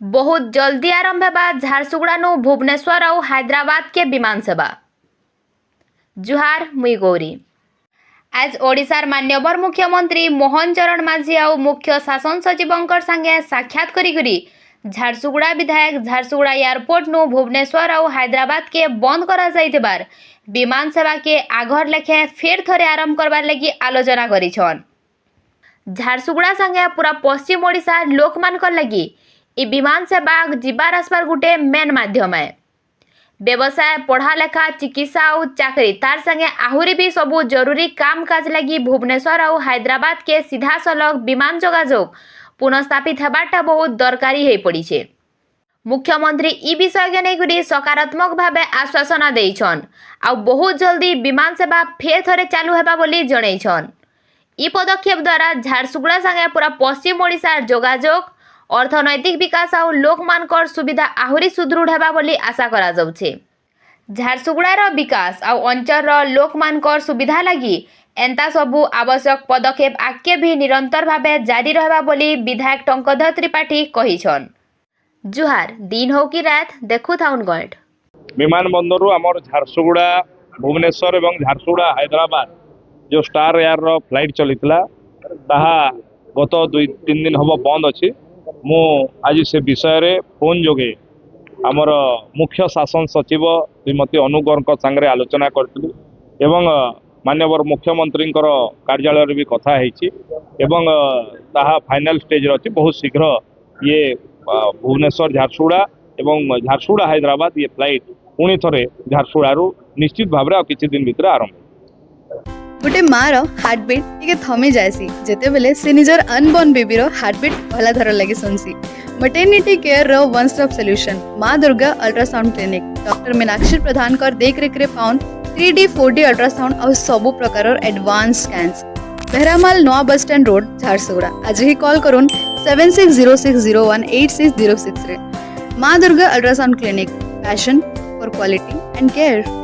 बहुत जल्दी आरंभ होगा झारसुगुड़ा नु भुवनेश्वर और हैदराबाद के विमान सेवा। जुहार मुई गौरी। आज ओडिशार मान्यवर मुख्यमंत्री मोहन चरण माझी और मुख्य शासन सचिव संगे साक्षात करी झारसुगुड़ा विधायक झारसुगुड़ा एयरपोर्ट नु भुवनेश्वर और हैदराबाद के बंद करा जाइथिबार विमान सेवा के आघर लेखे फेर थरे आरंभ करबार लगी आलोचना करिछन। झारसुगुड़ा संगे पूरा पश्चिम ओडिशा लोक मानकर लगी इ विमान सेवा जीवार आसबार गुटे मेन माध्यम है। व्यवसाय पढ़ा लेखा चिकित्सा और चाकरी तार संगे आहुरी भी सबू जरूरी काम काज लगी भुवनेश्वर और हैदराबाद के सीधा सलग विमान जोगाजोग पुनःस्थापित होगाटा बहुत दरकारी हो पड़ी छे। मुख्यमंत्री इ विषय के नहीं सकारात्मक भावे आश्वासना देइछन आ बहुत जल्दी विमान सेवा फेर थरे चालू हेबा बोली जणैछन। इ पदक्षेप द्वारा झारसुगुड़ा संगे पूरा पश्चिम ओडिशार जोगाजोग अर्थनैतिक विकास और लोकमानकर सुविधा आहुरी सुदृढ़ हेबा बोली आशा करा जाउछे। झारसुगुड़ार विकास और अंचलर लोकमानकर सुविधा लगी एंता सबू आवश्यक पदक्षेप आगे भी निरंतर भावे जारी रहबा बोली विधायक टंकधर त्रिपाठी कहिछन। जुहार दिन हो कि रात देखु थाउन गएट विमानबंदर आमर झारसुगुड़ा भुवनेश्वर और झारसुगुड़ा हैदराबाद जो स्टार एयर रो फ्लाइट चलीथिला ताहा गत 2-3 दिन हम बंद अच्छी। मु आज से विषय रे फोन जोगे आमर मुख्य शासन सचिव श्रीमती अनुगौर सांगे आलोचना करी एवं माननीय मुख्यमंत्री कार्यालय भी कथा एवं ताहा फाइनल स्टेज अच्छी। बहुत शीघ्र ये भुवनेश्वर झारसुगुड़ा एवं झारसुगुड़ा हैदराबाद ये फ्लाइट पुणी थे झारसुगुड़ा निश्चित भाव में किसी दिन भीतर आरंभ। गोटे मार हार्टबीट टिके थमी जाएसी जेते बेले से निजर अनबॉर्न बेबी रो हार्टबीट पहला धर लगी सुनसी। मैटरनिटी केयर रो one stop solution Maa Durga ultrasound clinic doctor Meenakshi Pradhan कर देख रेख रे पाउन 3D 4D अल्ट्रासाउंड और सबु प्रकार एडवांस स्कैन्स बेहरामाल नवा बस स्टैंड रोड झारसुगुड़ा। आज ही कॉल करुन 7606018606 रे। माँ Durga ultrasound clinic passion for quality and care.